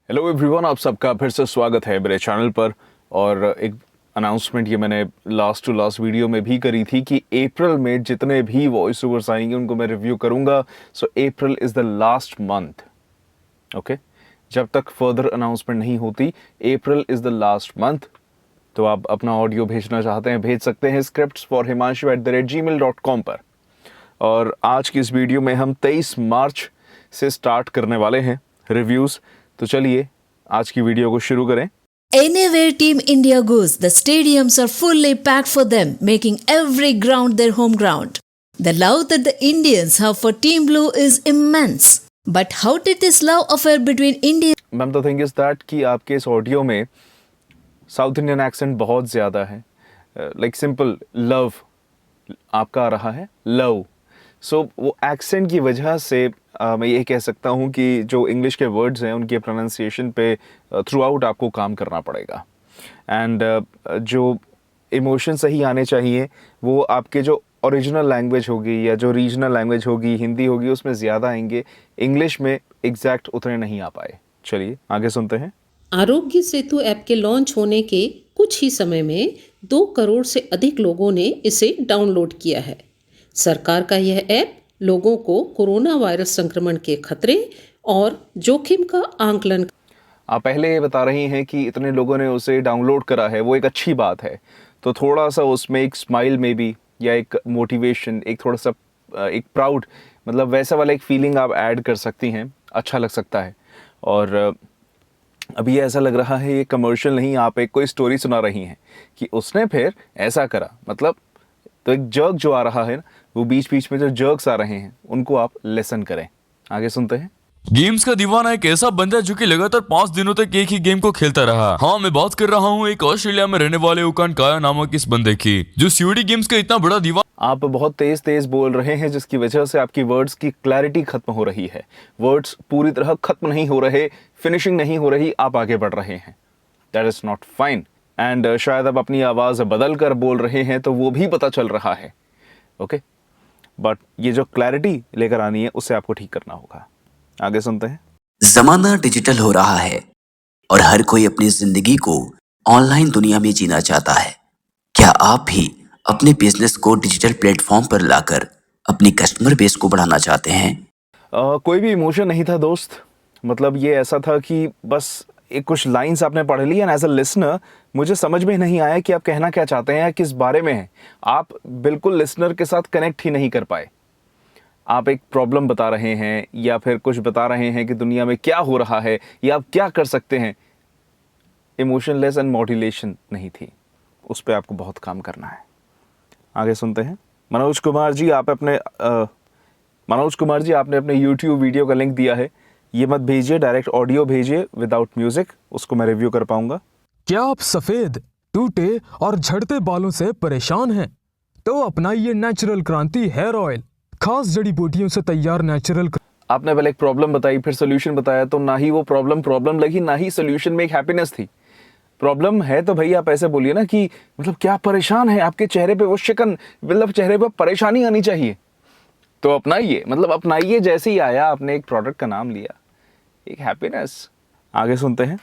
Hello everyone, आप सबका फिर से स्वागत है मेरे चैनल पर। और एक अनाउंसमेंट ये मैंने लास्ट टू लास्ट वीडियो में भी करी थी कि अप्रैल में जितने भी वॉइस ओवर्स आएंगे उनको मैं रिव्यू करूंगा। So April is the last month. Okay, जब तक फर्दर अनाउंसमेंट नहीं होती, April is the last month. तो आप अपना ऑडियो भेजना चाहते हैं, भेज सकते हैं scriptsforhimanshu@gmail.com पर। और आज की इस वीडियो में हम 23 मार्च से स्टार्ट करने वाले हैं रिव्यूज़। तो चलिए आज की वीडियो को शुरू करें। Anywhere Team India goes, the stadiums are fully packed for them, making every ground their home ground. The love that the Indians have for Team Blue is immense. But how did this love affair between India? Ma'am, the thing is that कि आपके इस audio में south Indian accent बहुत ज़्यादा है। Like simple love आपका आ रहा है, लव। सो वो एक्सेंट की वजह से मैं ये कह सकता हूँ कि जो इंग्लिश के वर्ड्स हैं उनके प्रोनाउंसिएशन पे थ्रू आउट आपको काम करना पड़ेगा। एंड जो इमोशन सही आने चाहिए वो आपके जो ओरिजिनल लैंग्वेज होगी या जो रीजनल लैंग्वेज होगी, हिंदी होगी, उसमें ज़्यादा आएंगे। इंग्लिश में एग्जैक्ट उतने नहीं आ पाए। चलिए आगे सुनते हैं। आरोग्य सेतु ऐप के लॉन्च होने के कुछ ही समय में 2 करोड़ से अधिक लोगों ने इसे डाउनलोड किया है। सरकार का यह ऐप लोगों को कोरोना वायरस संक्रमण के खतरे और जोखिम का आंकलन। आप पहले ये बता रही हैं कि इतने लोगों ने उसे डाउनलोड करा है, वो एक अच्छी बात है। तो थोड़ा सा उसमें एक स्माइल में भी, या एक मोटिवेशन, एक थोड़ा सा एक प्राउड, मतलब वैसा वाला एक फीलिंग आप ऐड कर सकती हैं, अच्छा लग सकता है। और अभी ऐसा लग रहा है ये कमर्शियल नहीं, आप एक कोई स्टोरी सुना रही हैं कि उसने फिर ऐसा करा, मतलब तो एक जर्क जो आ रहा है ना, वो बीच बीच में जो जर्क्स आ रहे हैं उनको आप लेसन करें। आगे सुनते हैं। गेम्स का दीवाना एक ऐसा बंदा है जो कि लगातार 5 दिनों तक एक ही गेम को खेलता रहा। हाँ, मैं बात कर रहा हूँ एक ऑस्ट्रेलिया में रहने वाले उकान काया नामक इस बंदे की, जो सीओडी गेम्स का इतना बड़ा दीवाना। आप बहुत तेज तेज बोल रहे हैं जिसकी वजह से आपकी वर्ड्स की क्लैरिटी खत्म हो रही है। वर्ड्स पूरी तरह खत्म नहीं हो रहे, फिनिशिंग नहीं हो रही, आप आगे बढ़ रहे हैं। That is not fine. And शायद आप अपनी आवाज़ बदल कर बोल रहे हैं तो वो भी पता चल रहा है। ओके, बट ये जो क्लैरिटी लेकर आनी है उससे आपको ठीक करना होगा। आगे सुनते हैं। जमाना डिजिटल हो रहा है और हर कोई अपनी जिंदगी को ऑनलाइन दुनिया में जीना चाहता है। क्या आप भी अपने बिजनेस को डिजिटल प्लेटफॉर्म पर लाकर अपनी कस्टमर बेस को बढ़ाना चाहते हैं? कोई भी इमोशन नहीं था दोस्त। मतलब ये ऐसा था कि बस एक कुछ लाइंस आपने पढ़ ली, एंड एज अ लिसनर मुझे समझ में नहीं आया कि आप कहना क्या चाहते हैं या किस बारे में है। आप बिल्कुल लिसनर के साथ कनेक्ट ही नहीं कर पाए। आप एक प्रॉब्लम बता रहे हैं या फिर कुछ बता रहे हैं कि दुनिया में क्या हो रहा है या आप क्या कर सकते हैं। इमोशनलेस एंड मोटिवेशन नहीं थी, उस पर आपको बहुत काम करना है। आगे सुनते हैं। मनोज कुमार जी, आपने अपने YouTube वीडियो का लिंक दिया है, ये मत भेजिए, डायरेक्ट ऑडियो भेजिए विदाउट म्यूजिक, उसको मैं रिव्यू कर पाऊंगा। क्या आप सफेद, टूटे और झड़ते बालों से परेशान हैं? तो अपनाइए नेचुरल क्रांति हेयर ऑयल, खास जड़ी बूटियों से तैयार नेचुरल। आपने पहले एक प्रॉब्लम बताई, फिर सोल्यूशन बताया, तो ना ही वो प्रॉब्लम लगी, ना ही सोल्यूशन में एक हैप्पीनेस थी। प्रॉब्लम है तो भैया आप ऐसे बोलिए ना कि मतलब क्या परेशान है, आपके चेहरे पे वो शिकन, मतलब चेहरे पे परेशानी आनी चाहिए। तो अपनाइए, मतलब अपनाइए। जैसे ही आया, आपने एक प्रोडक्ट का नाम लिया, एक हैप्पीनेस। आगे सुनते हैं।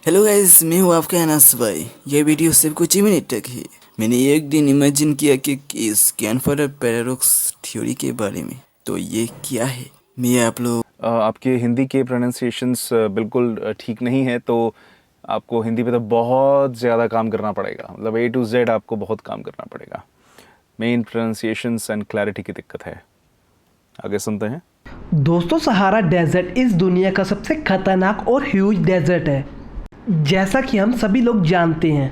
हेलो गाइस, मैं हूँ आपका अनस भाई। ये वीडियो सिर्फ कुछ ही मिनट तक है। मैंने एक दिन इमेजिन किया कि स्कैन फॉर पैराडॉक्स थ्योरी के बारे में। तो ये क्या है, मैं आप लोग आपके हिंदी के प्रोनाउंसिएशंस बिल्कुल ठीक नहीं है, तो आपको हिंदी पे तो बहुत ज़्यादा काम करना पड़ेगा। मतलब A to Z आपको बहुत काम करना पड़ेगा। मेन प्रोनाउंसिएशंस एंड क्लैरिटी की दिक्कत है। आगे सुनते हैं। दोस्तों, सहारा डेजर्ट इस दुनिया का सबसे खतरनाक और ह्यूज डेजर्ट है, जैसा कि हम सभी लोग जानते हैं।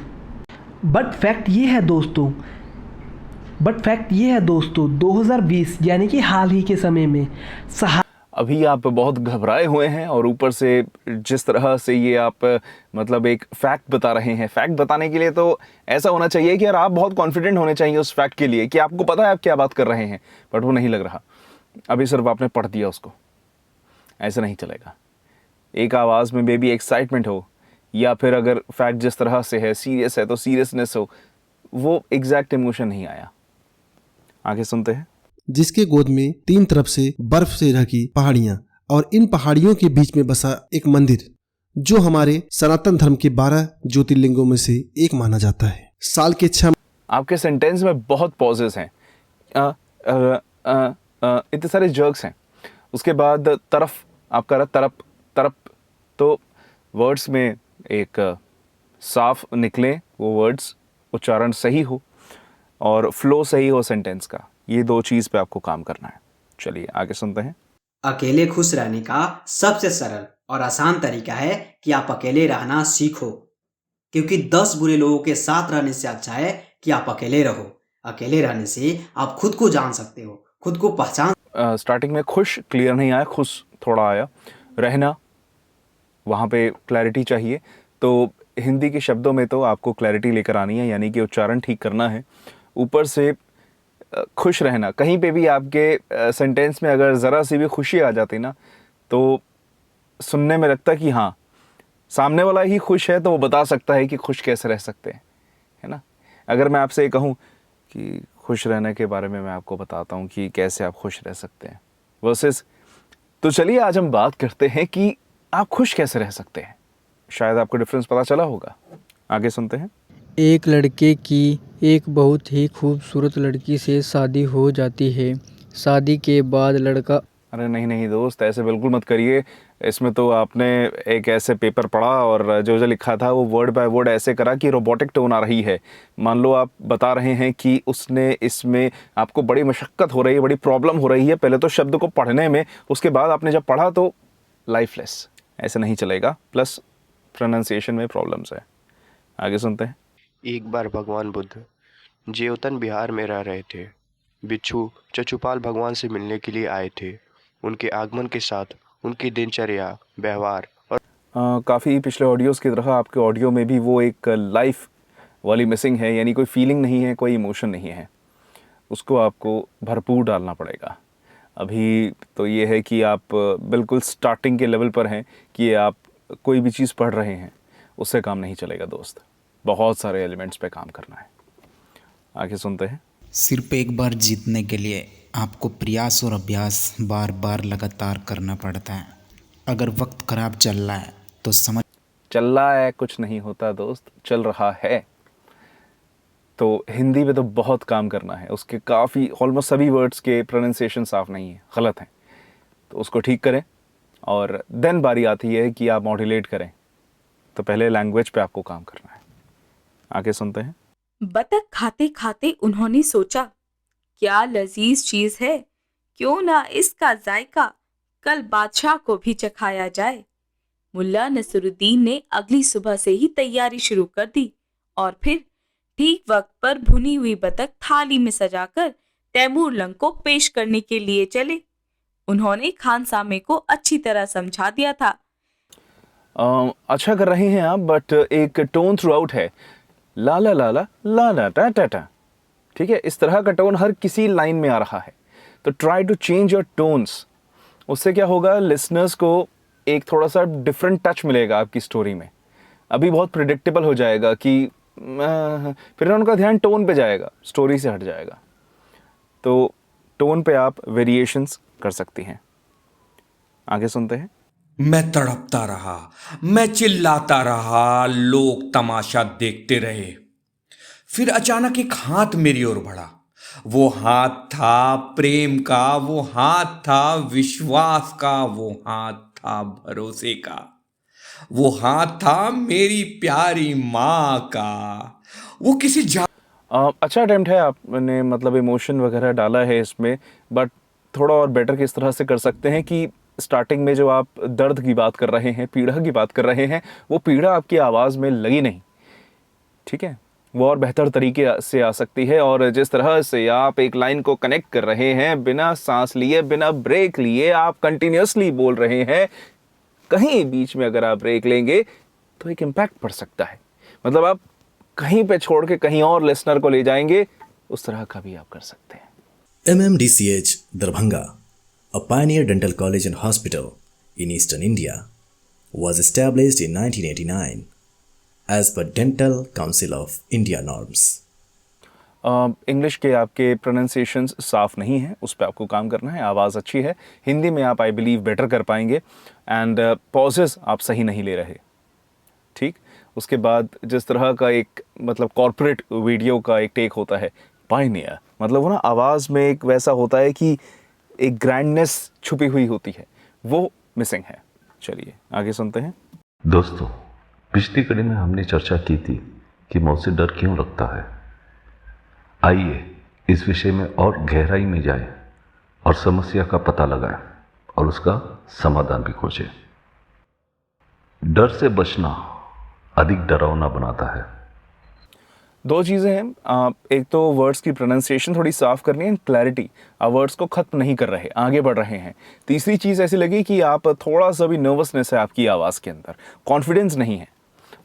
बट फैक्ट ये है दोस्तों 2020 यानी कि हाल ही के समय में अभी आप बहुत घबराए हुए हैं, और ऊपर से जिस तरह से ये आप मतलब एक फैक्ट बता रहे हैं। फैक्ट बताने के लिए तो ऐसा होना चाहिए कि यार आप बहुत कॉन्फिडेंट होने चाहिए उस फैक्ट के लिए कि आपको पता है आप क्या बात कर रहे हैं, बट वो नहीं लग रहा। अभी सिर्फ आपने पढ़ दिया उसको, ऐसे नहीं चलेगा। एक आवाज़ में बेबी एक्साइटमेंट हो, या फिर अगर फैक्ट जिस तरह से है, सीरियस है तो सीरियसनेस हो, वो एग्जैक्ट इमोशन नहीं आया। आगे सुनते हैं। जिसके गोद में 3 तरफ से बर्फ से ढकी पहाड़ियां और इन पहाड़ियों के बीच में बसा एक मंदिर जो हमारे सनातन धर्म के 12 ज्योतिर्लिंगों में से एक माना जाता है। साल के 6 आपके सेंटेंस में बहुत पॉजेस हैं, इतने सारे जर्क्स हैं। उसके बाद तरफ आपका रहा तरप तरप, तो वर्ड्स में एक साफ निकले, वो वर्ड्स उच्चारण सही हो और फ्लो सही हो सेंटेंस का, ये दो चीज़ पे आपको काम करना है। चलिए आगे सुनते हैं। अकेले खुश रहने का सबसे सरल और आसान तरीका है कि आप अकेले रहना सीखो, क्योंकि 10 बुरे लोगों के साथ रहने से अच्छा है कि आप अकेले रहो। अकेले रहने से आप खुद को जान सकते हो, खुद को पहचान। स्टार्टिंग में खुश क्लियर नहीं आया, खुश थोड़ा आया। रहना, वहाँ पे क्लैरिटी चाहिए। तो हिंदी के शब्दों में तो आपको क्लैरिटी लेकर आनी है, यानी कि उच्चारण ठीक करना है। ऊपर से खुश रहना, कहीं पे भी आपके सेंटेंस में अगर ज़रा सी भी खुशी आ जाती ना, तो सुनने में लगता कि हाँ सामने वाला ही खुश है, तो वो बता सकता है कि खुश कैसे रह सकते हैं, है ना। अगर मैं आपसे कहूँ कि खुश रहने के बारे में मैं आपको बताता हूँ कि कैसे आप खुश रह सकते हैं वर्सेस, तो चलिए आज हम बात करते हैं कि आप खुश कैसे रह सकते हैं। शायद आपको डिफरेंस पता चला होगा। आगे सुनते हैं। एक लड़के की एक बहुत ही खूबसूरत लड़की से शादी हो जाती है। शादी के बाद लड़का, अरे नहीं नहीं दोस्त, ऐसे बिल्कुल मत करिए। इसमें तो आपने एक ऐसे पेपर पढ़ा और जो लिखा था वो वर्ड बाय वर्ड ऐसे करा कि रोबोटिक टोन आ रही है। मान लो आप बता रहे हैं कि उसने इसमें आपको बड़ी मशक्क़त हो रही है, बड़ी प्रॉब्लम हो रही है पहले तो शब्द को पढ़ने में, उसके बाद आपने जब पढ़ा तो लाइफलेस। ऐसे नहीं चलेगा, प्लस प्रोनाउंसिएशन में प्रॉब्लम्स है। आगे सुनते हैं। एक बार भगवान बुद्ध जेवतन बिहार में रह रहे थे। बिच्छू चचुपाल भगवान से मिलने के लिए आए थे। उनके आगमन के साथ उनकी दिनचर्या, व्यवहार और काफ़ी पिछले ऑडियोज़ की तरह आपके ऑडियो में भी वो एक लाइफ वाली मिसिंग है, यानी कोई फीलिंग नहीं है, कोई इमोशन नहीं है। उसको आपको भरपूर डालना पड़ेगा। अभी तो ये है कि आप बिल्कुल स्टार्टिंग के लेवल पर हैं कि आप कोई भी चीज़ पढ़ रहे हैं, उससे काम नहीं चलेगा दोस्त। बहुत सारे एलिमेंट्स पे काम करना है। आगे सुनते हैं। सिर्फ एक बार जीतने के लिए आपको प्रयास और अभ्यास बार बार लगातार करना पड़ता है। अगर वक्त खराब चल रहा है तो समझ, चल रहा है कुछ नहीं होता दोस्त, चल रहा है। तो हिंदी में तो बहुत काम करना है। उसके काफ़ी ऑलमोस्ट सभी वर्ड्स के प्रोनाउंसिएशन साफ नहीं है, गलत हैं, तो उसको ठीक करें। और देन बारी आती है कि आप मॉड्यूलेट करें, तो पहले लैंग्वेज पे आपको काम करना है। आगे सुनते हैं। बतख खाते खाते उन्होंने सोचा, क्या लजीज चीज है, क्यों ना इसका जायका कल बादशाह को भी चखाया जाए। मुल्ला नसरुद्दीन ने अगली सुबह से ही तैयारी शुरू कर दी और फिर ठीक वक्त पर भुनी हुई बतख थाली में सजाकर तैमूर लंग को पेश करने के लिए चले। उन्होंने खानसामे को अच्छी तरह समझा दिया था। अच्छा कर रहे हैं आप, बट एक टोन थ्रू आउट है, ला ला ला ला ला ला टा टा टा। ठीक है, इस तरह का टोन हर किसी लाइन में आ रहा है, तो try to change your tones. उससे क्या होगा, लिसनर्स को एक थोड़ा सा डिफरेंट टच मिलेगा आपकी स्टोरी में। अभी बहुत प्रिडिक्टेबल हो जाएगा कि फिर उनका ध्यान टोन पे जाएगा, स्टोरी से हट जाएगा। तो टोन पे आप वेरिएशंस कर सकती हैं। आगे सुनते हैं। मैं तड़पता रहा, मैं चिल्लाता रहा, लोग तमाशा देखते रहे। फिर अचानक एक हाथ मेरी ओर बढ़ा। वो हाथ था प्रेम का, वो हाथ था विश्वास का, वो हाथ था भरोसे का, वो हाथ था मेरी प्यारी माँ का। वो किसी अच्छा अटेम्प्ट है आपने, मतलब इमोशन वगैरह डाला है इसमें, बट थोड़ा और बेटर किस तरह से कर सकते हैं कि स्टार्टिंग में जो आप दर्द की बात कर रहे हैं, पीड़ा की बात कर रहे हैं, वो पीड़ा आपकी आवाज़ में लगी नहीं। ठीक है, वो और बेहतर तरीके से आ सकती है। और जिस तरह से आप एक लाइन को कनेक्ट कर रहे हैं, बिना सांस लिए, बिना ब्रेक लिए आप कंटिन्यूसली बोल रहे हैं, कहीं बीच में अगर आप ब्रेक लेंगे तो एक इम्पैक्ट पड़ सकता है। मतलब आप कहीं पे छोड़ के कहीं और लिसनर को ले जाएंगे, उस तरह का भी आप कर सकते हैं। MMDCH Darbhanga, a pioneer dental college and hospital in eastern India, was established in 1989 as per Dental Council of India norms. English के आपके प्रोनाउंसिएशंस साफ़ नहीं हैं, उस पर आपको काम करना है। आवाज़ अच्छी है, हिंदी में आप आई बिलीव बेटर कर पाएंगे। एंड पॉजेस आप सही नहीं ले रहे, ठीक। उसके बाद जिस तरह का एक मतलब कॉर्पोरेट वीडियो का एक टेक होता है पायनियर, मतलब वो ना आवाज़ में एक वैसा होता है कि एक ग्रैंडनेस छुपी हुई होती है, वो मिसिंग है। चलिए आगे सुनते हैं। दोस्तों, पिछली कड़ी में हमने चर्चा की थी कि मौत से डर क्यों लगता है। आइए इस विषय में और गहराई में जाएं और समस्या का पता लगाएं और उसका समाधान भी खोजें। डर से बचना अधिक डरावना बनाता है। दो चीज़ें हैं, एक तो वर्ड्स की प्रोनाउंसिएशन थोड़ी साफ करनी है, क्लैरिटी। आप वर्ड्स को ख़त्म नहीं कर रहे, आगे बढ़ रहे हैं। तीसरी चीज़ ऐसी लगी कि आप थोड़ा सा भी नर्वसनेस है आपकी आवाज़ के अंदर, कॉन्फिडेंस नहीं है,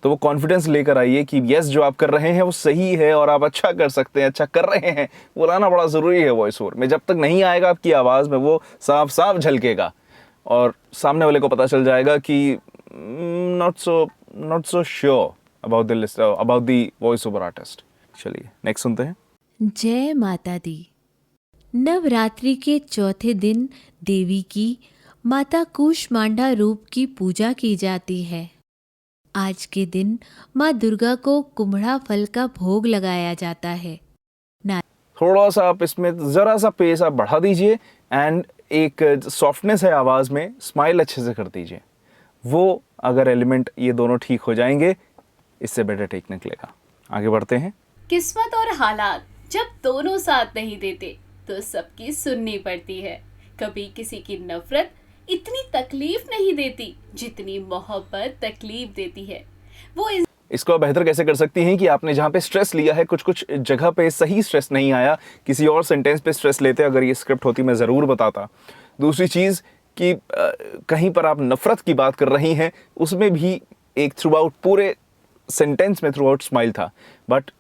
तो वो कॉन्फिडेंस लेकर आइए कि यस जो आप कर रहे हैं वो सही है और आप अच्छा कर सकते हैं, अच्छा कर रहे हैं। वो लाना बड़ा ज़रूरी है वॉइस ओवर में। जब तक नहीं आएगा आपकी आवाज़ में, वो साफ साफ झलकेगा और सामने वाले को पता चल जाएगा कि not so sure about the voice over artist। चलिए नेक्स्ट सुनते हैं। जय माता दी। नवरात्रि के चौथे दिन देवी की माता कूष्मांडा रूप की पूजा की जाती है। आज के दिन माँ दुर्गा को कुम्हड़ा फल का भोग लगाया जाता है। थोड़ा सा आप इसमें ज़रा सा पेस आप बढ़ा दीजिए एंड एक सॉफ्टनेस है आवाज़ में, स्माइल अच्छे से कर दीजिए। वो अगर एलिमेंट ये दोनों ठीक हो जाएंगे, इससे बेटर टेक निकलेगा। आगे बढ़ते हैं। किस्मत और हालात जब दोनों साथ नहीं देते तो सबकी सुननी पड़ती है। कभी किसी की नफरत इतनी तकलीफ नहीं देती जितनी मोहब्बत तकलीफ देती है। वो इसको आप बेहतर कैसे कर सकती हैं कि आपने जहाँ पे स्ट्रेस लिया है, कुछ जगह पे सही स्ट्रेस नहीं आया, किसी और सेंटेंस पे स्ट्रेस लेते। अगर ये स्क्रिप्ट होती मैं ज़रूर बताता। दूसरी चीज़ कि कहीं पर आप नफ़रत की बात कर रही हैं, उसमें भी एक थ्रू आउट पूरे सेंटेंस में थ्रू आउट स्माइल था। बट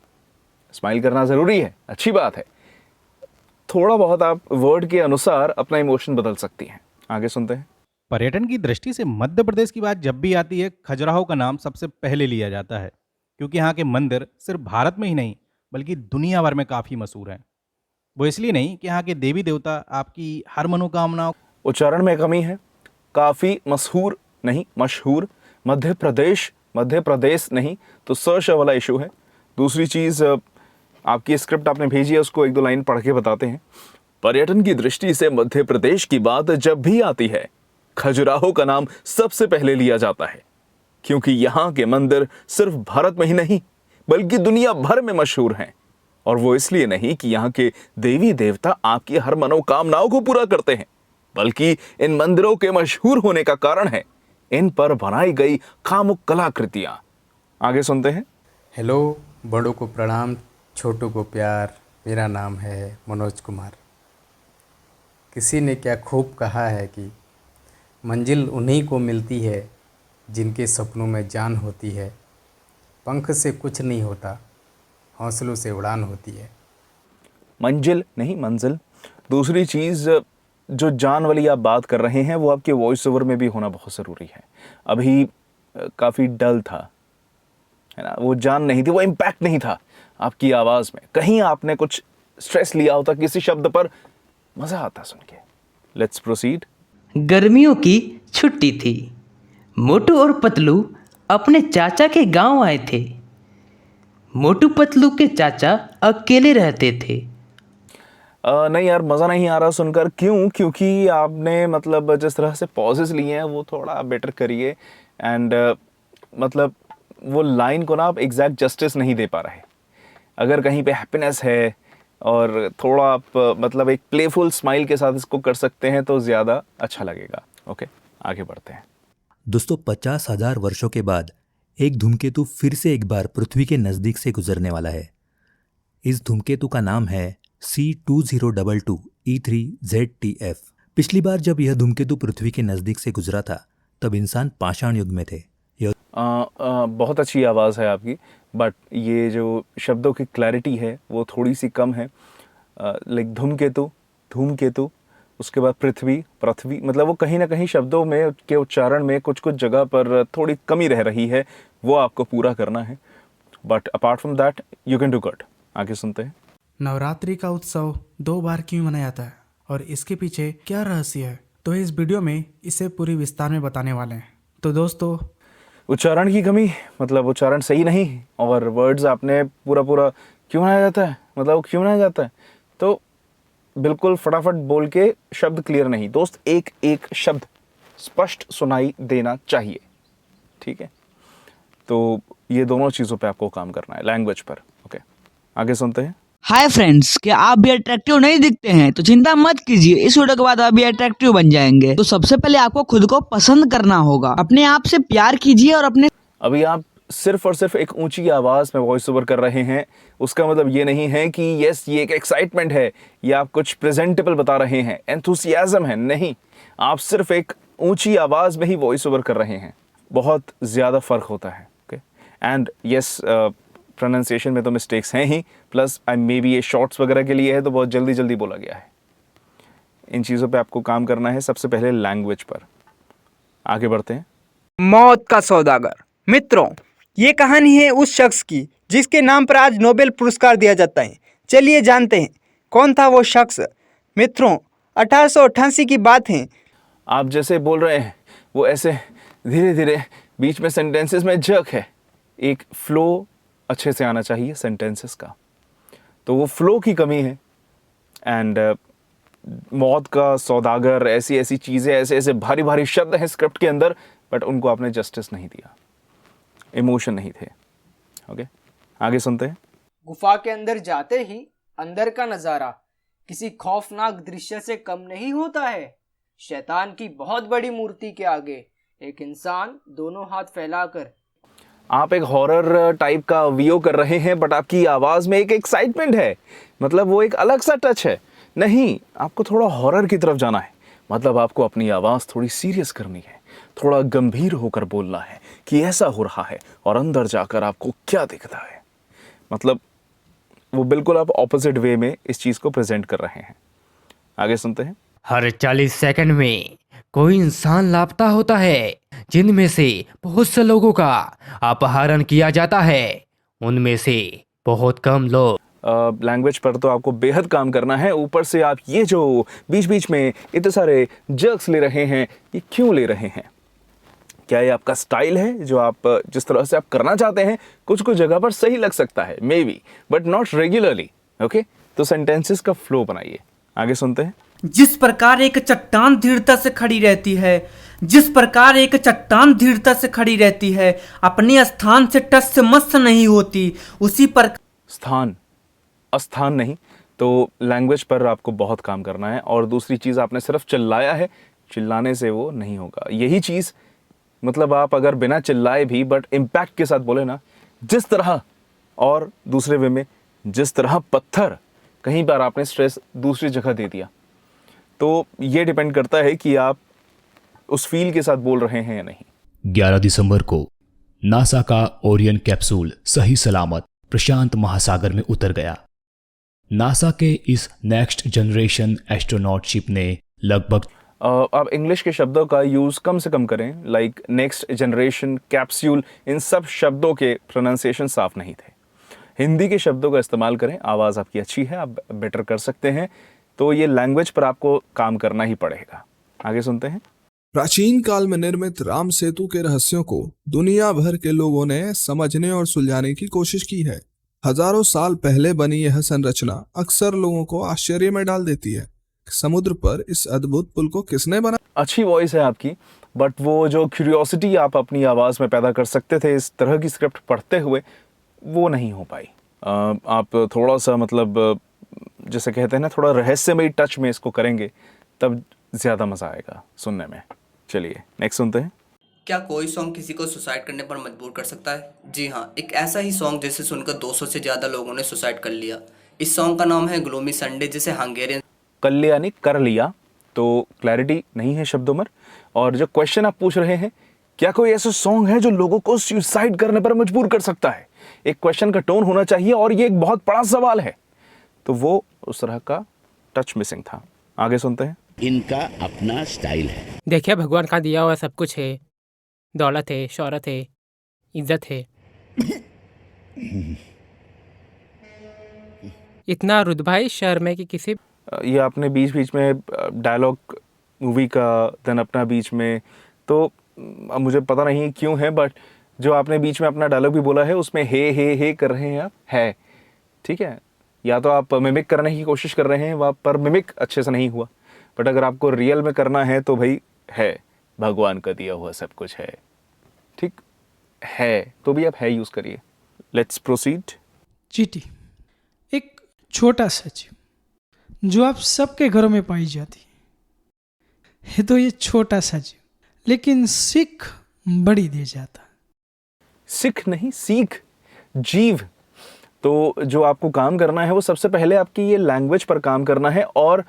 स्माइल करना ज़रूरी है, अच्छी बात है। थोड़ा बहुत आप वर्ड के अनुसार अपना इमोशन बदल सकती हैं। आगे सुनते हैं। पर्यटन की दृष्टि से मध्य प्रदेश की बात जब भी आती है, खजुराहो का नाम सबसे पहले लिया जाता है, क्योंकि यहाँ के मंदिर सिर्फ भारत में ही नहीं बल्कि दुनिया भर में काफ़ी मशहूर हैं। वो इसलिए नहीं कि यहाँ के देवी देवता आपकी हर मनोकामना। उच्चारण में कमी है, काफ़ी मशहूर नहीं, मशहूर। मध्य प्रदेश नहीं, तो सर्च वाला इशू है। दूसरी चीज़, आपकी स्क्रिप्ट आपने भेजी है, उसको एक दो लाइन पढ़ के बताते हैं। पर्यटन की दृष्टि से मध्य प्रदेश की बात जब भी आती है, खजुराहो का नाम सबसे पहले लिया जाता है, क्योंकि यहाँ के मंदिर सिर्फ भारत में ही नहीं बल्कि दुनिया भर में मशहूर हैं। और वो इसलिए नहीं कि यहाँ के देवी देवता आपकी हर मनोकामनाओं को पूरा करते हैं, बल्कि इन मंदिरों के मशहूर होने का कारण है इन पर बनाई गई कामुक कलाकृतियां। आगे सुनते हैं। हेलो, बड़ों को प्रणाम, छोटों को प्यार। मेरा नाम है मनोज कुमार। किसी ने क्या खूब कहा है कि मंजिल उन्हीं को मिलती है जिनके सपनों में जान होती है। पंख से कुछ नहीं होता, हौसलों से उड़ान होती है। मंजिल नहीं, मंजिल। दूसरी चीज़, जो जान वाली आप बात कर रहे हैं, वो आपके वॉइस ओवर में भी होना बहुत ज़रूरी है। अभी काफ़ी डल था, है ना, वो जान नहीं थी, वो इम्पैक्ट नहीं था आपकी आवाज़ में। कहीं आपने कुछ स्ट्रेस लिया होता किसी शब्द पर, मज़ा आता सुन के। Let's proceed. गर्मियों की छुट्टी थी। मोटू और पतलू अपने चाचा के गांव आए थे। मोटू पतलू के चाचा अकेले रहते थे। नहीं यार, मज़ा नहीं आ रहा सुनकर। क्यों? क्योंकि आपने मतलब जिस तरह से पॉजेस लिए हैं वो थोड़ा बेटर करिए। एंड मतलब वो लाइन को ना आप एग्जैक्ट जस्टिस नहीं दे पा रहे। अगर कहीं पे हैप्पीनेस है और थोड़ा आप मतलब एक प्लेफुल स्माइल के साथ इसको कर सकते हैं तो ज़्यादा अच्छा लगेगा। ओके, आगे बढ़ते हैं। दोस्तों, 50,000 वर्षों के बाद एक धूमकेतु फिर से एक बार पृथ्वी के नज़दीक से गुजरने वाला है। इस धूमकेतु का नाम है C2022 E3ZTF। पिछली बार जब यह धूमकेतु पृथ्वी के नज़दीक से गुजरा था तब इंसान पाषाण युग में थे। बहुत अच्छी आवाज़ है आपकी, बट ये जो शब्दों की क्लैरिटी है वो थोड़ी सी कम है। लाइक धूमकेतु, उसके बाद पृथ्वी, मतलब वो कहीं ना कहीं शब्दों में के उच्चारण में कुछ जगह पर थोड़ी कमी रह रही है, वो आपको पूरा करना है। But apart from that you can do good. आगे सुनते हैं। नवरात्रि का उत्सव 2 बार क्यों मनाया जाता है और इसके पीछे क्या रहस्य है, तो इस वीडियो में इसे पूरी विस्तार में बताने वाले हैं। तो दोस्तों, उच्चारण की कमी, मतलब उच्चारण सही नहीं, और वर्ड्स आपने पूरा पूरा क्यों बनाया जाता है, मतलब वो क्यों बनाया जाता है, तो बिल्कुल फटाफट बोल के शब्द क्लियर नहीं दोस्त, एक एक शब्द स्पष्ट सुनाई देना चाहिए, ठीक है। तो ये दोनों चीज़ों पे आपको काम करना है, लैंग्वेज पर। ओके, आगे सुनते हैं। हाय फ्रेंड्स, क्या आप भी अट्रैक्टिव नहीं दिखते हैं? तो चिंता मत कीजिए, इस वीडियो के बाद आप भी अट्रैक्टिव बन जाएंगे। तो सबसे पहले आपको खुद को पसंद करना होगा, अपने आप से प्यार कीजिए और अपने अभी आप सिर्फ और सिर्फ एक ऊंची आवाज में वॉइस ओवर कर रहे हैं, उसका मतलब ये नहीं है कि यस ये एक एक्साइटमेंट है या आप कुछ प्रेजेंटेबल बता रहे हैं, एंथुसियाज्म है, नहीं। आप सिर्फ एक ऊंची आवाज में ही वॉइस ओवर कर रहे हैं, बहुत ज़्यादा फ़र्क होता है। ओके, एंड यस प्रोनाउंसिएशन में तो मिस्टेक्स हैं ही, प्लस मे बी ये शॉर्ट्स वगैरह के लिए है तो बहुत जल्दी जल्दी बोला गया है। इन चीज़ों पे आपको काम करना है, सबसे पहले लैंग्वेज पर। आगे बढ़ते हैं। मौत का सौदागर। मित्रों, ये कहानी है उस शख्स की जिसके नाम पर आज नोबेल पुरस्कार दिया जाता है। चलिए जानते हैं कौन था वो शख्स। मित्रों, 1888 की बात है। आप जैसे बोल रहे हैं वो ऐसे धीरे धीरे बीच में सेंटेंसेस में जर्क है, एक फ्लो अच्छे से आना चाहिए सेंटेंसेस का, तो वो फ्लो की कमी है। एंड मौत का सौदागर, ऐसी ऐसी चीज़ें, ऐसे ऐसे भारी भारी शब्द हैं स्क्रिप्ट के अंदर, बट उनको आपने जस्टिस नहीं दिया, इमोशन नहीं थे। ओके, आगे सुनते हैं। गुफा के अंदर जाते ही अंदर का नजारा किसी खौफनाक दृश्य से कम नहीं होता है। शैतान की बहुत बड़ी मूर्ति के आगे एक इंसान दोनों हाथ फैलाकर, आप एक हॉरर टाइप का वीओ कर रहे हैं, बट आपकी आवाज़ में एक एक्साइटमेंट है, मतलब वो एक अलग सा टच है। नहीं, आपको थोड़ा हॉरर की तरफ जाना है, मतलब आपको अपनी आवाज़ थोड़ी सीरियस करनी है, थोड़ा गंभीर होकर बोलना है कि ऐसा हो रहा है और अंदर जाकर आपको क्या दिखता है, मतलब वो बिल्कुल आप ऑपोजिट वे में इस चीज़ को प्रेजेंट कर रहे हैं। आगे सुनते हैं। हर 40 सेकंड में कोई इंसान लापता होता है, जिनमें से बहुत से लोगों का अपहरण किया जाता है, उनमें से बहुत कम लोग। लैंग्वेज पर तो आपको बेहद काम करना है, ऊपर से आप ये जो बीच बीच में इतने सारे जर्क्स ले रहे हैं, ये क्यों ले रहे हैं? क्या ये आपका स्टाइल है जो आप जिस तरह से आप करना चाहते हैं? कुछ कुछ जगह पर सही लग सकता है may be, but not regularly. Okay, तो सेंटेंसेस का फ्लो बनाइए। आगे सुनते हैं। जिस प्रकार एक चट्टान दृढ़ता से खड़ी रहती है, जिस प्रकार एक चट्टान दृढ़ता से खड़ी रहती है, अपने स्थान से टस से मस नहीं होती, उसी पर स्थान अस्थान नहीं, तो लैंग्वेज पर आपको बहुत काम करना है। और दूसरी चीज़, आपने सिर्फ चिल्लाया है, चिल्लाने से वो नहीं होगा। यही चीज़, मतलब आप अगर बिना चिल्लाए भी बट इम्पैक्ट के साथ बोले ना, जिस तरह, और दूसरे वे में जिस तरह पत्थर, कहीं पर आपने स्ट्रेस दूसरी जगह दे दिया, तो ये डिपेंड करता है कि आप उस फील के साथ बोल रहे हैं या नहीं। 11 दिसंबर को नासा का ओरियन कैप्सूल सही सलामत प्रशांत महासागर में उतर गया। नासा के इस नेक्स्ट जनरेशन एस्ट्रोनॉट शिप ने लगभग आप इंग्लिश के शब्दों का यूज़ कम से कम करें, लाइक नेक्स्ट जनरेशन, कैप्सूल, इन सब शब्दों के प्रोनाउंसिएशन साफ नहीं थे। हिंदी के शब्दों का इस्तेमाल करें, आवाज़ आपकी अच्छी है, आप बेटर कर सकते हैं, तो ये लैंग्वेज पर आपको काम करना ही पड़ेगा। आगे सुनते हैं। प्राचीन काल में निर्मित राम सेतु के रहस्यों को दुनिया भर के लोगों ने समझने और सुलझाने की कोशिश की है। हजारों साल पहले बनी यह संरचना अक्सर लोगों को आश्चर्य में डाल देती है। समुद्र पर इस अद्भुत पुल को किसने बना? अच्छी वॉइस है आपकी, बट वो जो क्यूरियोसिटी आप अपनी आवाज़ में पैदा कर सकते थे इस तरह की स्क्रिप्ट पढ़ते हुए, वो नहीं हो पाई। आप थोड़ा सा, मतलब जैसे कहते हैं ना, थोड़ा रहस्यमयी टच में इसको करेंगे, तब ज़्यादा मज़ा आएगा सुनने में। चलिए नेक्स्ट सुनते हैं। क्या कोई सॉन्ग किसी को सुसाइड करने पर मजबूर कर सकता है? जी हाँ, एक ऐसा ही सॉन्ग जिसे सुनकर 200 से ज़्यादा लोगों ने सुसाइड कर लिया। इस सॉन्ग का नाम है ग्लोमी संडे, जिसे हंगेरियन कर लिया यानी कर लिया, तो क्लैरिटी नहीं है शब्दों में। और जो क्वेश्चन आप पूछ रहे हैं, क्या कोई ऐसा सॉन्ग है जो लोगों को सुसाइड करने पर मजबूर कर सकता है? एक क्वेश्चन का टोन होना चाहिए, और ये एक बहुत बड़ा सवाल है, तो वो उस तरह का टच मिसिंग था। आगे सुनते हैं। इनका अपना स्टाइल है। देखिए, भगवान का दिया हुआ सब कुछ है, दौलत है, शौहरत है, इज्जत है, इतना रुतबा इस शहर में कि किसी ये आपने बीच बीच में डायलॉग मूवी का, देन अपना बीच में, तो अब मुझे पता नहीं क्यों है, बट जो आपने बीच में अपना डायलॉग भी बोला है उसमें हे कर रहे हैं आप, है ठीक है, या तो आप मिमिक करने की कोशिश कर रहे हैं वहाँ पर, मिमिक अच्छे से नहीं हुआ, बट अगर आपको रियल में करना है तो भाई है, भगवान का दिया हुआ सब कुछ है, ठीक है, तो भी आप है यूज़ करिए। Let's proceed. चींटी एक छोटा सा जीव जो आप सबके घरों में पाई जाती है तो ये छोटा सा जीव, लेकिन सीख बड़ी दे जाता। सीख नहीं, सीख, जीव। तो जो आपको काम करना है वो सबसे पहले आपकी ये लैंग्वेज पर काम करना है, और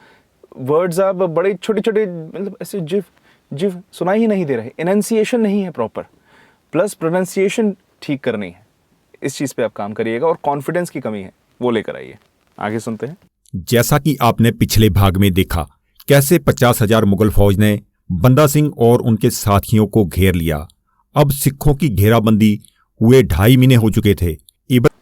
वर्ड्स आप बड़े छोटे छोटे, मतलब ऐसे जिव सुनाई ही नहीं दे रहे, इनंसिएशन नहीं है प्रॉपर, प्लस प्रोनाउंसिएशन ठीक करनी है, इस चीज़ पे आप काम करिएगा, और कॉन्फिडेंस की कमी है वो लेकर आइए। आगे सुनते हैं। जैसा कि आपने पिछले भाग में देखा कैसे 50,000 मुगल फौज ने बंदा सिंह और उनके साथियों को घेर लिया। अब सिखों की घेराबंदी हुए 2.5 महीने हो चुके थे।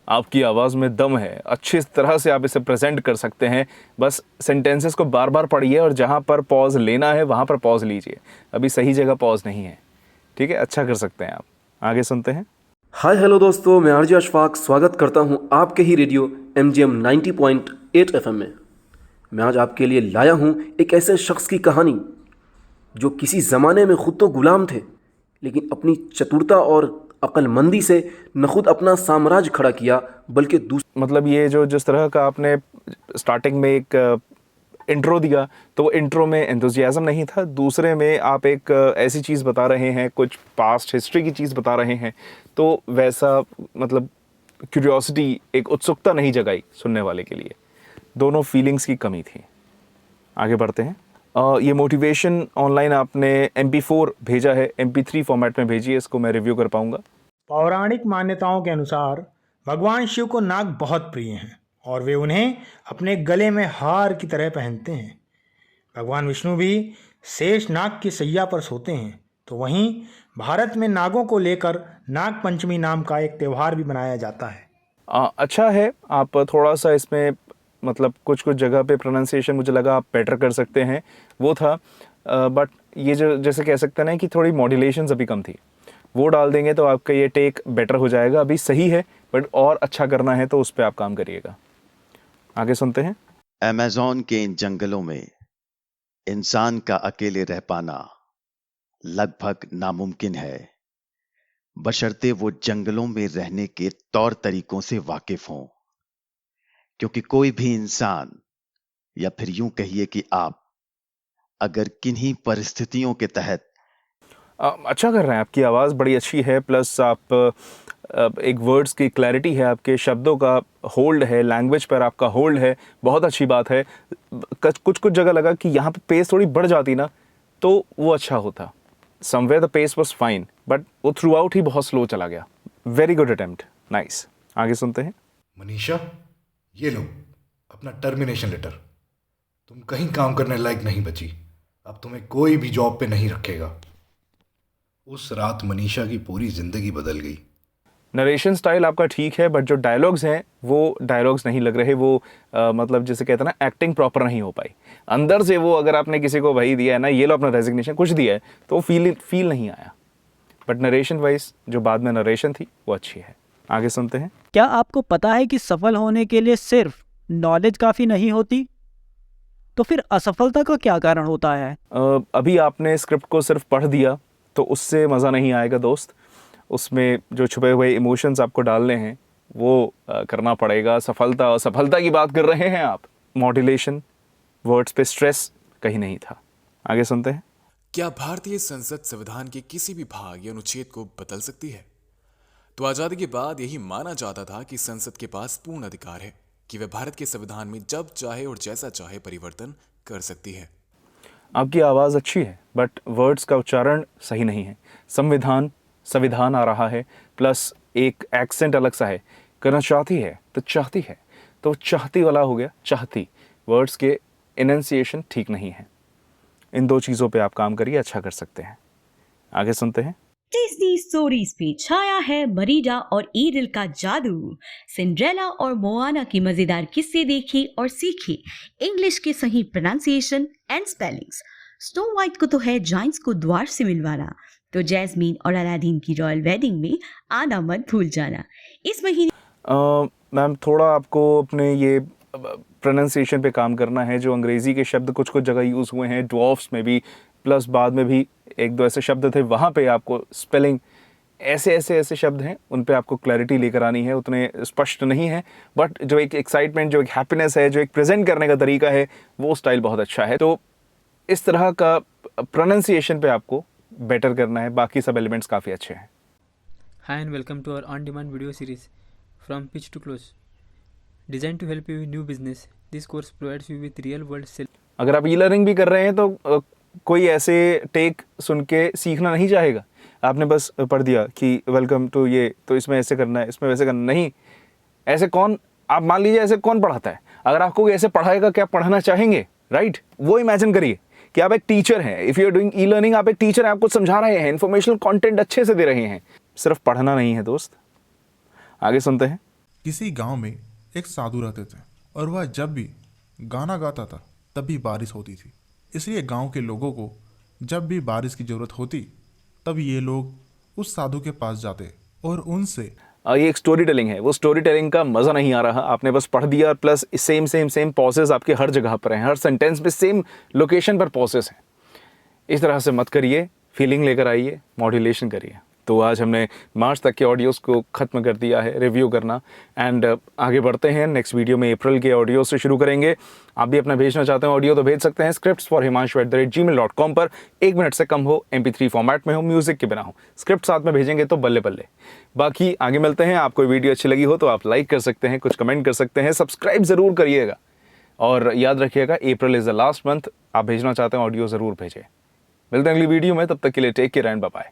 आपकी आवाज़ में दम है, अच्छी तरह से आप इसे प्रेजेंट कर सकते हैं, बस सेंटेंसेस को बार बार पढ़िए और जहाँ पर पॉज लेना है वहाँ पर पॉज लीजिए, अभी सही जगह पॉज नहीं है, ठीक है, अच्छा कर सकते हैं आप। आगे सुनते हैं। हाय हेलो दोस्तों, मैं आरजे अशफाक स्वागत करता हूं आपके ही रेडियो MGM 90.8 FM में। मैं आज आपके लिए लाया हूं एक ऐसे शख्स की कहानी जो किसी ज़माने में खुद तो गुलाम थे, लेकिन अपनी चतुरता और अक्लमंदी से न खुद अपना साम्राज्य खड़ा किया बल्कि मतलब ये जो जिस तरह का आपने स्टार्टिंग में एक इंट्रो दिया, तो वो इंट्रो में एंथुजियाज़म नहीं था, दूसरे में आप एक ऐसी चीज़ बता रहे हैं, कुछ पास्ट हिस्ट्री की चीज़ बता रहे हैं, तो वैसा मतलब क्यूरियोसिटी, एक उत्सुकता नहीं जगाई सुनने वाले के लिए, दोनों फीलिंग्स की कमी थी। आगे बढ़ते हैं। ये मोटिवेशन ऑनलाइन आपने MP4 भेजा है, MP3 फॉर्मेट में भेजिए, इसको मैं रिव्यू कर पाऊँगा। पौराणिक मान्यताओं के अनुसार भगवान शिव को नाग बहुत प्रिय हैं और वे उन्हें अपने गले में हार की तरह पहनते हैं। भगवान विष्णु भी शेष नाग की सैया पर सोते हैं। तो वहीं भारत में नागों को लेकर नाग पंचमी नाम का एक त्यौहार भी मनाया जाता है। अच्छा है, आप थोड़ा सा इसमें मतलब कुछ जगह पे प्रोनाउंसिएशन मुझे लगा आप बेटर कर सकते हैं, वो था, बट ये जो जैसे कह सकते हैं ना कि थोड़ी मॉड्यूलेशंस अभी कम थी, वो डाल देंगे तो आपका ये टेक बेटर हो जाएगा। अभी सही है बट और अच्छा करना है तो उस पर आप काम करिएगा। आगे सुनते हैं। अमेज़न के इन जंगलों में इंसान का अकेले रह पाना लगभग नामुमकिन है, बशर्ते वो जंगलों में रहने के तौर तरीकों से वाकिफ हों, क्योंकि कोई भी इंसान, या फिर यूं कहिए कि आप, अगर किन्हीं परिस्थितियों के तहत अच्छा कर रहे हैं, आपकी आवाज़ बड़ी अच्छी है, प्लस आप एक वर्ड्स की क्लैरिटी है, आपके शब्दों का होल्ड है, लैंग्वेज पर आपका होल्ड है, बहुत अच्छी बात है। कुछ जगह लगा कि यहाँ पे पेस थोड़ी बढ़ जाती ना तो वो अच्छा होता। Somewhere the pace was fine, but वो थ्रू आउट ही बहुत स्लो चला गया। Very good attempt, nice. आगे सुनते हैं। मनीषा, ये लो अपना टर्मिनेशन लेटर। तुम कहीं काम करने लायक नहीं बची, अब तुम्हें कोई भी जॉब पे नहीं रखेगा। उस रात मनीषा की पूरी जिंदगी बदल गई। नरेशन स्टाइल आपका ठीक है, बट जो डायलॉग्स हैं वो डायलॉग्स नहीं लग रहे, वो मतलब जैसे कहते हैं ना, एक्टिंग प्रॉपर नहीं हो पाई अंदर से। वो अगर आपने किसी को वही दिया है ना, ये लो अपना रेजिग्नेशन कुछ दिया है, तो फील नहीं आया। बट नरेशन वाइज जो बाद में नरेशन थी वो अच्छी है। आगे सुनते हैं। क्या आपको पता है कि सफल होने के लिए सिर्फ नॉलेज काफ़ी नहीं होती? तो फिर असफलता का क्या कारण होता है? अभी आपने स्क्रिप्ट को सिर्फ पढ़ दिया तो उससे मज़ा नहीं आएगा दोस्त, उसमें जो छुपे हुए इमोशंस आपको डालने हैं वो करना पड़ेगा। सफलता असफलता की बात कर रहे हैं आप, मॉड्यूलेशन, वर्ड्स पे स्ट्रेस कहीं नहीं था। आगे सुनते हैं। क्या भारतीय संसद संविधान के किसी भी भाग या अनुच्छेद को बदल सकती है? तो आज़ादी के बाद यही माना जाता था कि संसद के पास पूर्ण अधिकार है कि वह भारत के संविधान में जब चाहे और जैसा चाहे परिवर्तन कर सकती है। आपकी आवाज़ अच्छी है बट वर्ड्स का उच्चारण सही नहीं है। संविधान आ रहा है, प्लस एक एक्सेंट अलग सा है। करना चाहती है तो चाहती है, तो चाहती वाला हो गया चाहती। वर्ड्स के इनंसिएशन ठीक नहीं है। इन दो चीज़ों पे आप काम करिए, अच्छा कर सकते हैं। आगे सुनते हैं। डिज्नी स्टोरीज पे छाया है मरीडा और ईरिल का जादू। सिंड्रेला और मोआना की मजेदार किस्से देखिए और सीखिए इंग्लिश के सही pronunciation and spellings. Snow white को तो है जाइंट्स को द्वार से मिलवाना, तो जैस्मीन और अलादीन की रॉयल वेडिंग में आना मत भूल जाना। इस महीने मैम थोड़ा आपको अपने ये प्रोनाउंसिएशन पे काम करना है। जो अंग्रेज़ी के शब्द कुछ कुछ जगह यूज़ हुए हैं, ड्वार्फ्स में भी, प्लस बाद में भी एक दो ऐसे शब्द थे, वहाँ पे आपको स्पेलिंग ऐसे शब्द हैं, उन पे आपको क्लैरिटी लेकर आनी है। उतने स्पष्ट नहीं है, बट जो एक एक्साइटमेंट, जो एक हैप्पीनेस है, जो एक प्रेजेंट करने का तरीका है, वो स्टाइल बहुत अच्छा है। तो इस तरह का प्रोनाउंसिएशन पे आपको बेटर करना है, बाकी सब एलिमेंट्स काफ़ी अच्छे हैं। Hi and welcome to our on-demand video series from pitch to close, designed to help you in new business. This course provides you with real-world sales. अगर आप ई लर्निंग भी कर रहे हैं तो कोई ऐसे टेक सुन के सीखना नहीं चाहेगा। आपने बस पढ़ दिया कि वेलकम टू ये, तो इसमें ऐसे करना है, इसमें वैसे करना नहीं। ऐसे कौन, आप मान लीजिए ऐसे कौन पढ़ाता है? अगर आपको कोई ऐसे पढ़ाएगा, क्या पढ़ना चाहेंगे? राइट, वो इमेजिन करिए कि आप एक टीचर हैं। If you are doing e learning, आप एक टीचर हैं, आपको समझा रहे हैं, इन्फॉर्मेशनल कंटेंट अच्छे से दे रहे हैं, सिर्फ पढ़ना नहीं है दोस्त। आगे सुनते हैं। किसी गांव में एक साधु रहते थे और वह जब भी गाना गाता था तभी बारिश होती थी। इसलिए गांव के लोगों को जब भी बारिश की ज़रूरत होती तब ये लोग उस साधु के पास जाते और उनसे ये एक स्टोरी टेलिंग है। वो स्टोरी टेलिंग का मज़ा नहीं आ रहा, आपने बस पढ़ दिया, प्लस सेम पॉजेस आपके हर जगह पर हैं, हर सेंटेंस में सेम लोकेशन पर पॉजेस हैं। इस तरह से मत करिए, फीलिंग लेकर आइए, मॉड्यूलेशन करिए। तो आज हमने मार्च तक के ऑडियोज़ को ख़त्म कर दिया है, रिव्यू करना, एंड आगे बढ़ते हैं। नेक्स्ट वीडियो में अप्रैल के ऑडियो से शुरू करेंगे। आप भी अपना भेजना चाहते हैं ऑडियो तो भेज सकते हैं scripts@himanshu@gmail.com पर। 1 मिनट से कम हो, MP3 फॉर्मेट में हो, म्यूज़िक के बिना हो, स्क्रिप्ट साथ में भेजेंगे तो बल्ले बल्ले। बाकी आगे मिलते हैं। आपको वीडियो अच्छी लगी हो तो आप लाइक कर सकते हैं, कुछ कमेंट कर सकते हैं, सब्सक्राइब ज़रूर करिएगा, और याद रखिएगा अप्रैल इज़ द लास्ट मंथ। आप भेजना चाहते हैं ऑडियो ज़रूर भेजें। मिलते हैं अगली वीडियो में, तब तक के लिए take care and bye bye.